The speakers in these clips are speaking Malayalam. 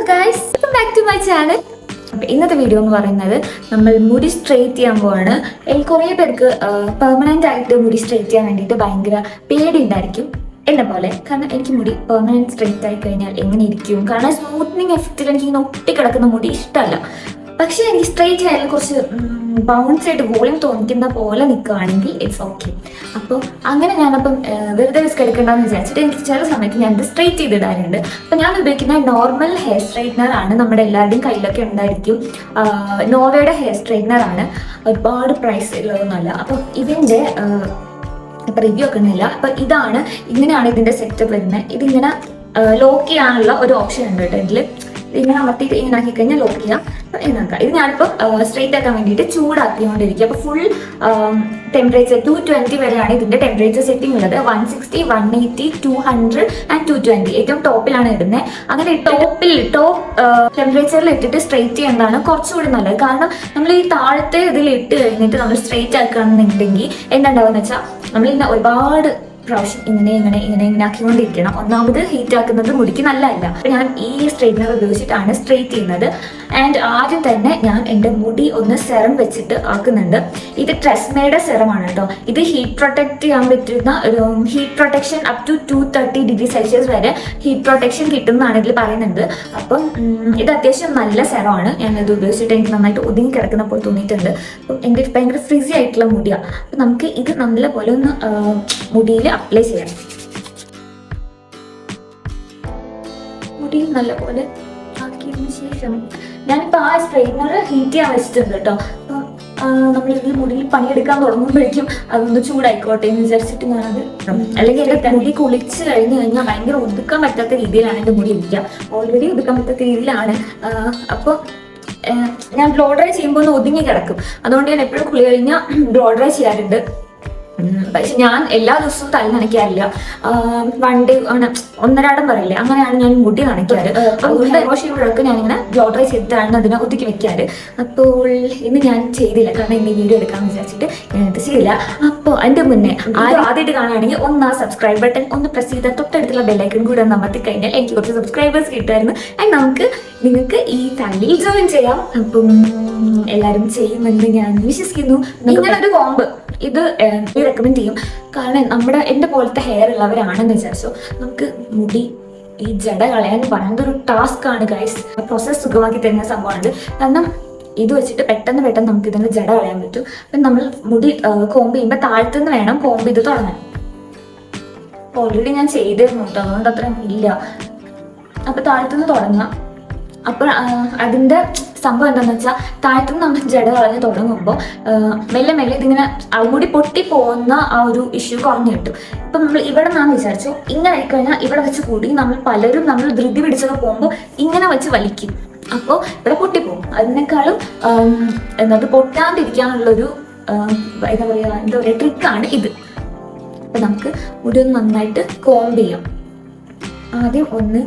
Guys, welcome back to my channel. ഇന്നത്തെ വീഡിയോ എന്ന് പറയുന്നത് നമ്മൾ മുടി സ്ട്രെയിറ്റ് ചെയ്യാൻ പോവാണ്. കുറേ പേർക്ക് പെർമനന്റ് ആയിട്ട് മുടി സ്ട്രെയിറ്റ് ചെയ്യാൻ വേണ്ടിയിട്ട് ഭയങ്കര പേടി ഉണ്ടായിരിക്കും എന്നെ പോലെ. കാരണം എനിക്ക് മുടി പെർമനന്റ് സ്ട്രെയിറ്റ് ആയി കഴിഞ്ഞാൽ എങ്ങനെ ഇരിക്കും, കാരണം സ്മൂത്തനിങ് എഫക്റ്റിൽ എനിക്ക് ഇങ്ങനെ ഒട്ടിക്കിടക്കുന്ന മുടി ഇഷ്ടമല്ല. പക്ഷെ എനിക്ക് സ്ട്രെയിറ്റ് ആയാലും കുറച്ച് ബൗൺസ് ആയിട്ട് വോളിയം തോന്നിക്കുന്ന പോലെ നിൽക്കുകയാണെങ്കിൽ ഇറ്റ്സ് ഓക്കെ. അപ്പോൾ അങ്ങനെ ഞാനപ്പം വെറുതെ റിസ്ക് എടുക്കേണ്ടെന്ന് വിചാരിച്ചിട്ട് എനിക്ക് ചില സമയത്ത് ഞാൻ ഇത് സ്ട്രെയിറ്റ് ചെയ്തിടാറുണ്ട്. അപ്പം ഞാൻ ഉപയോഗിക്കുന്ന നോർമൽ ഹെയർ സ്ട്രൈറ്റ്നർ ആണ്. നമ്മുടെ എല്ലാവരുടെയും കയ്യിലൊക്കെ ഉണ്ടായിരിക്കും. നോവയുടെ ഹെയർ സ്ട്രൈറ്റ്നർ ആണ്, ഒരുപാട് പ്രൈസ് ഉള്ളതൊന്നുമല്ല. അപ്പം ഇതിൻ്റെ റിവ്യൂ ഒക്കെ ഒന്നുമില്ല. അപ്പം ഇങ്ങനെയാണ് ഇതിൻ്റെ സെറ്റപ്പ് വരുന്നത്. ഇതിങ്ങനെ ലോക്ക് ചെയ്യാനുള്ള ഒരു ഓപ്ഷൻ ഉണ്ട് കേട്ടോ. ഇതിൽ ഇങ്ങനെ അമർത്തി ഇങ്ങനെ ആക്കി കഴിഞ്ഞാൽ ലോക്ക് ചെയ്യാം. എന്നാക്കാം. ഇത് ഞാനിപ്പോൾ സ്ട്രെയിറ്റ് ആക്കാൻ വേണ്ടിയിട്ട് ചൂടാക്കിക്കൊണ്ടിരിക്കുക. അപ്പോൾ ഫുൾ ടെമ്പറേച്ചർ 220 വരെയാണ് ഇതിൻ്റെ ടെമ്പറേച്ചർ സെറ്റിംഗ് ഉള്ളത്. 160, 180, 200 ആൻഡ് 220 ഏറ്റവും ടോപ്പിലാണ് ഇടുന്നത്. അങ്ങനെ ടോപ്പ് ടെമ്പറേച്ചറിൽ ഇട്ടിട്ട് സ്ട്രെയിറ്റ് ചെയ്യുന്നതാണ് കുറച്ചുകൂടി നല്ലത്. കാരണം നമ്മൾ ഈ താഴത്തെ ഇതിൽ ഇട്ട് കഴിഞ്ഞിട്ട് നമ്മൾ സ്ട്രെയിറ്റ് ആക്കുകയാണെന്നുണ്ടെങ്കിൽ എന്താണ്ടാവുമെന്ന് വെച്ചാൽ നമ്മൾ ഇങ്ങനെ ഒരുപാട് പ്രാവശ്യം ഇങ്ങനെ ആക്കിക്കൊണ്ടിരിക്കണം. ഒന്നാമത് ഹീറ്റ് ആക്കുന്നത് മുടിക്ക് നല്ലതല്ല. അപ്പൊ ഞാൻ ഈ സ്ട്രെയിറ്റ്നർ ഉപയോഗിച്ചിട്ടാണ് സ്ട്രെയിറ്റ് ചെയ്യുന്നത്. ആൻഡ് ആദ്യം തന്നെ ഞാൻ എൻ്റെ മുടി ഒന്ന് സെറം വെച്ചിട്ട് ആക്കുന്നുണ്ട്. ഇത് ട്രെസ്മയുടെ സെറമാണ് കേട്ടോ. ഇത് ഹീറ്റ് പ്രൊട്ടക്ട് ചെയ്യാൻ പറ്റുന്ന ഒരു heat protection up to 230 degree Celsius വരെ ഹീറ്റ് പ്രൊട്ടക്ഷൻ കിട്ടുന്നതാണ് ഇതിൽ പറയുന്നത്. അപ്പം ഇത് അത്യാവശ്യം നല്ല സെറമാണ്. ഞാനത് ഉപയോഗിച്ചിട്ട് എനിക്ക് നന്നായിട്ട് ഒതുങ്ങി കിടക്കുന്ന പോലെ തോന്നിയിട്ടുണ്ട്. അപ്പം എൻ്റെ ഭയങ്കര ഫ്രിസി ആയിട്ടുള്ള മുടിയാണ്. അപ്പം നമുക്ക് ഇത് നല്ലപോലെ ഒന്ന് മുടിയിൽ അപ്ലൈ ചെയ്യാം. മുടിയിൽ നല്ലപോലെ ആക്കിയതിനു ശേഷം ഞാനിപ്പോൾ ആ സ്ട്രെയിറ്റ്നർ ഹീറ്റ് ചെയ്യാൻ വെച്ചിട്ടുണ്ട് കേട്ടോ. അപ്പം നമ്മളിതിൽ മുടിയിൽ പണിയെടുക്കാൻ തുടങ്ങുമ്പോഴേക്കും അതൊന്ന് ചൂടായിക്കോട്ടെ എന്ന് വിചാരിച്ചിട്ട് ഞാനത്, അല്ലെങ്കിൽ എൻ്റെ മുടി കുളിച്ച് കഴിഞ്ഞ് കഴിഞ്ഞാൽ ഭയങ്കര ഒതുക്കാൻ പറ്റാത്ത രീതിയിലാണ് എൻ്റെ മുടി ഇരിക്കുക. ഓൾറെഡി ഒതുക്കാൻ പറ്റാത്ത രീതിയിലാണ്. അപ്പോൾ ഞാൻ ബ്ലോ ഡ്രൈ ചെയ്യുമ്പോൾ ഒന്ന് ഒതുങ്ങി കിടക്കും. അതുകൊണ്ട് ഞാൻ എപ്പോഴും കുളി കഴിഞ്ഞാൽ ബ്ലോ ഡ്രൈ ചെയ്യാറുണ്ട്. പക്ഷെ ഞാൻ എല്ലാ ദിവസവും തല നനയ്ക്കാറില്ല. വൺ ഡേ ഒന്നരാടം പറയില്ലേ, അങ്ങനെയാണ് ഞാൻ മുടി നനയ്ക്കാറ്. അതുകൊണ്ട് വാഷിംഗ് ഞാനിങ്ങനെ ബ്ലോ ഡ്രൈ ചെയ്തിട്ടാണ് അതിനെ ഒതുക്കി വെക്കാറ്. അപ്പോൾ ഇന്ന് ഞാൻ ചെയ്തില്ല, കാരണം ഇന്ന് വീഡിയോ എടുക്കാമെന്ന് വിചാരിച്ചിട്ട് ഞാനിത് ചെയ്തില്ല. അപ്പോൾ അതിൻ്റെ മുന്നേ ആദ്യമായിട്ട് കാണുകയാണെങ്കിൽ ഒന്ന് ആ സബ്സ്ക്രൈബ് ബട്ടൺ ഒന്ന് പ്രസ് ചെയ്താൽ തൊട്ടടുത്തുള്ള ബെല്ലൈക്കൺ കൂടെ ഒന്ന് അമർത്തി കഴിഞ്ഞാൽ എനിക്ക് കുറച്ച് സബ്സ്ക്രൈബേഴ്സ് കിട്ടുമായിരുന്നു. ആൻഡ് നിങ്ങൾക്ക് ഈ ഫാമിലിയിൽ ജോയിൻ ചെയ്യാം. അപ്പം എല്ലാവരും ചെയ്യുമെന്ന് ഞാൻ വിശ്വസിക്കുന്നു. ഇങ്ങനൊരു കോംബ് ഇത് റെക്കമെൻഡ് ചെയ്യും. കാരണം എൻ്റെ പോലത്തെ ഹെയർ ഉള്ളവരാണെന്ന് വിചാരിച്ചോ, നമുക്ക് മുടി ഈ ജട കളയാന്ന് പറയുന്നത് ഒരു ടാസ്ക് ആണ് ഗൈസ്. പ്രോസസ് സുഖമാക്കി തരുന്ന സംഭവമാണ്. കാരണം ഇത് വെച്ചിട്ട് പെട്ടെന്ന് നമുക്ക് ഇതിൻ്റെ ജട കളയാൻ പറ്റും. അപ്പം നമ്മൾ മുടി കോംബ് ചെയ്യുമ്പോൾ താഴത്തുനിന്ന് വേണം കോംബ് ചെയ്ത് തുടങ്ങാൻ. ഓൾറെഡി ഞാൻ ചെയ്തിരുന്നു കേട്ടോ, അതുകൊണ്ട് അത്ര ഇല്ല. അപ്പം താഴത്തുനിന്ന് തുടങ്ങാം. അപ്പോൾ അതിൻ്റെ സംഭവം എന്താണെന്ന് വെച്ചാൽ താഴത്തുനിന്ന് നമ്മൾ ജട കളഞ്ഞ് തുടങ്ങുമ്പോൾ മെല്ലെ ഇതിങ്ങനെ മുടി പൊട്ടി പോകുന്ന ആ ഒരു ഇഷ്യൂ കുറഞ്ഞു കിട്ടും. ഇപ്പം നമ്മൾ ഇവിടെ നിന്നാന്ന് വിചാരിച്ചു ഇങ്ങനെ ആയിക്കഴിഞ്ഞാൽ ഇവിടെ വെച്ച് കൂടി പലരും ധൃതി പിടിച്ചൊക്കെ പോകുമ്പോൾ ഇങ്ങനെ വെച്ച് വലിക്കും. അപ്പോൾ ഇവിടെ പൊട്ടിപ്പോകും. അതിനേക്കാളും പൊട്ടാണ്ടിരിക്കാനുള്ളൊരു എന്താ പറയുക ട്രിക്കാണ് ഇത്. അപ്പം നമുക്ക് മുടി ഒന്ന് നന്നായിട്ട് കോംബ് ചെയ്യാം. ആദ്യം ഒന്ന്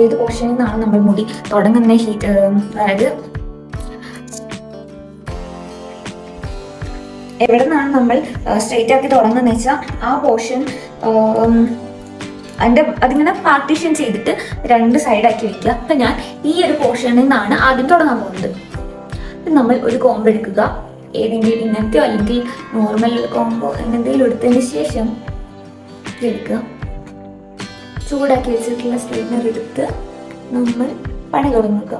ഏത് പോർഷനിൽ നിന്നാണ് നമ്മൾ മുടി തുടങ്ങുന്ന ഹീറ്റ്, അതായത് എവിടെ നിന്നാണ് നമ്മൾ സ്ട്രെയിറ്റ് ആക്കി തുടങ്ങുന്നത് വെച്ചാൽ ആ പോർഷൻ അതിങ്ങനെ പാർട്ടീഷൻ ചെയ്തിട്ട് 2 സൈഡാക്കി വെക്കുക. അപ്പം ഞാൻ ഈ ഒരു പോർഷനിൽ നിന്നാണ് ആദ്യം തുടങ്ങാൻ പോകുന്നത്. നമ്മൾ ഒരു കോംബ് എടുക്കുക, ഏതെങ്കിലും ഇങ്ങനത്തെയോ അല്ലെങ്കിൽ നോർമൽ കോംബോ എന്തെങ്കിലും എടുത്തതിന് ശേഷം എടുക്കുക. ചൂടാക്കി വെച്ചിട്ടുള്ള സ്ട്രെയിറ്റ്നർ എടുത്ത് നമ്മൾ പണി തുടങ്ങുക.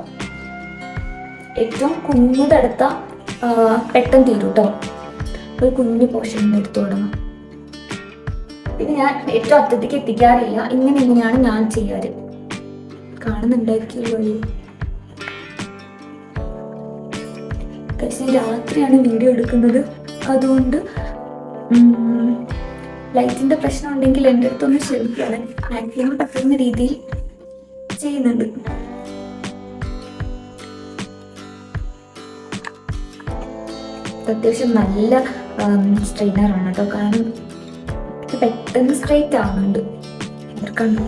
ഏറ്റവും കുഞ്ഞതെടുത്ത പെട്ടെന്ന് തീരും കേട്ടോ. ഒരു കുഞ്ഞു പോർഷൻ എടുത്തു തുടങ്ങാം. പിന്നെ ഞാൻ ഏറ്റവും അറ്റത്തേക്ക് എത്തിക്കാറില്ല. ഇങ്ങനെയാണ് ഞാൻ ചെയ്യാറ്. കാണുന്നുണ്ടായിരിക്കുമല്ലോ. പക്ഷേ രാത്രിയാണ് വീഡിയോ എടുക്കുന്നത്, അതുകൊണ്ട് ലൈറ്റിന്റെ പ്രശ്നം ഉണ്ടെങ്കിൽ എൻ്റെ അടുത്തൊന്ന് ക്ഷമിക്കുകയാണ്. മാക്സിമം പറ്റുന്ന രീതിയിൽ ചെയ്യുന്നുണ്ട്. അത്യാവശ്യം നല്ല സ്ട്രെയിനറാണ് കേട്ടോ. കാരണം ഇത് പെട്ടെന്ന് സ്ട്രെയിറ്റ് ആവുന്നുണ്ട്. ഇവർക്കാണ്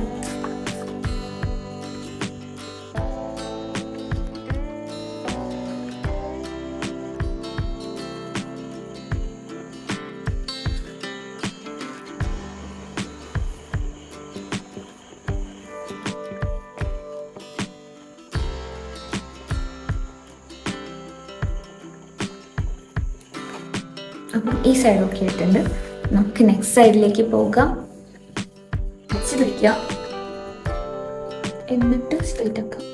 അപ്പം ഈ സൈഡ് ഓക്കെ ആയിട്ടുണ്ട്. നമുക്ക് നെക്സ്റ്റ് സൈഡിലേക്ക് പോകാം. വെച്ച് പിടിക്കാം, എന്നിട്ട് സ്ട്രെയിറ്റ് ആക്കാം.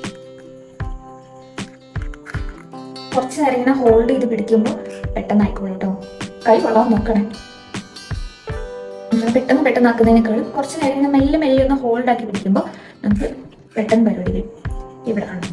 കുറച്ച് നേരം ഇങ്ങനെ ഹോൾഡ് ചെയ്ത് പിടിക്കുമ്പോൾ പെട്ടെന്ന് ആയിക്കോളൂ കേട്ടോ. കൈ കൊള്ളാൻ നോക്കണേ. പെട്ടെന്ന് ആക്കുന്നതിനേക്കാളും കുറച്ച് നേരം ഇങ്ങനെ മെല്ലെ മെല്ലെ ഒന്ന് ഹോൾഡ് ആക്കി പിടിക്കുമ്പോൾ നമുക്ക് പെട്ടെന്ന് പരിപാടി വരും. ഇവിടെ ആണ്.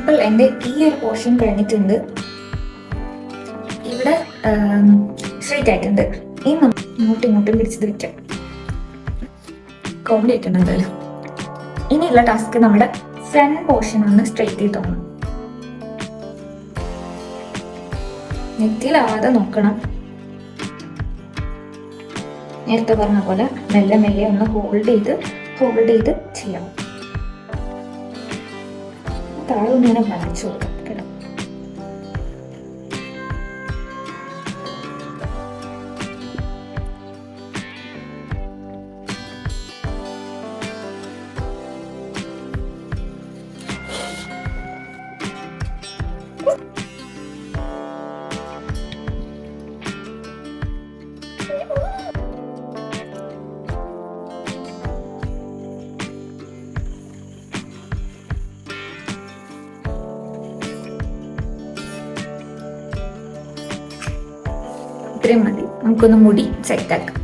അപ്പോൾ എൻ്റെ ഈ ഒരു പോർഷൻ കഴിഞ്ഞിട്ടുണ്ട്. ഇവിടെ സ്ട്രെയിറ്റ് ആയിട്ടുണ്ട്. ഇനി നമുക്ക് ഇങ്ങോട്ടും പിടിച്ചത് വെക്കാം. കോംപ്ലി ആയിട്ടുണ്ട് എന്തായാലും. ഇനിയുള്ള ടാസ്ക് നമ്മുടെ ഫ്രണ്ട് പോർഷൻ ഒന്ന് സ്ട്രെയിറ്റ് ചെയ്ത് തോന്നണം. നെറ്റിയിലാവാതെ നോക്കണം. നേരത്തെ പറഞ്ഞ പോലെ മെല്ലെ മെല്ലെ ഒന്ന് ഹോൾഡ് ചെയ്ത് ചെയ്യാം. താഴെ ഇങ്ങനെ വരച്ചു കൊടുക്കാം കേട്ടോ. ഇത്രയും മതി. നമുക്കൊന്ന് മുടി സെറ്റാക്കാം.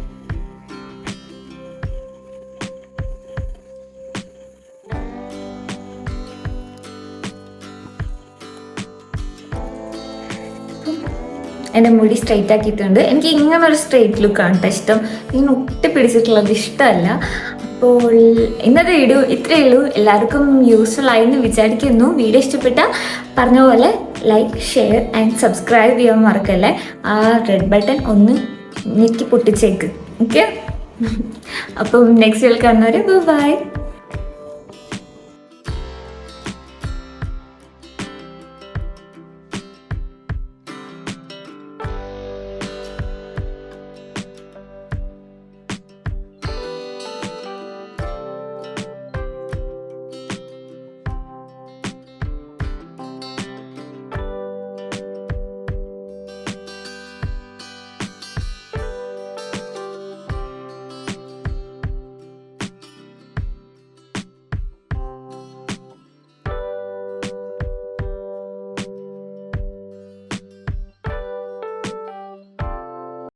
എൻ്റെ മുടി സ്ട്രെയിറ്റ് ആക്കിയിട്ടുണ്ട്. എനിക്ക് ഇങ്ങനൊരു സ്ട്രെയിറ്റ് ലുക്കാണ് കേട്ടോ ഇഷ്ടം. ഇങ്ങനെ ഒട്ടി പിടിച്ചിട്ടുള്ളത് ഇഷ്ടമല്ല. അപ്പോൾ ഇന്നത്തെ വീഡിയോ ഇത്രയേ ഉള്ളൂ. എല്ലാവർക്കും യൂസ്ഫുൾ ആയെന്ന് വിചാരിക്കുന്നു. വീഡിയോ ഇഷ്ടപ്പെട്ടാൽ പറഞ്ഞ പോലെ ലൈക്ക്, ഷെയർ ആൻഡ് സബ്സ്ക്രൈബ് ചെയ്യാൻ മറക്കല്ലേ. ആ റെഡ് ബട്ടൺ ഒന്ന് ഞെക്കി പൊട്ടിച്ചേക്ക്. ഓക്കെ, അപ്പം നെക്സ്റ്റ് വീഡിയോയിൽ കാണുന്നവരെ ബൈ.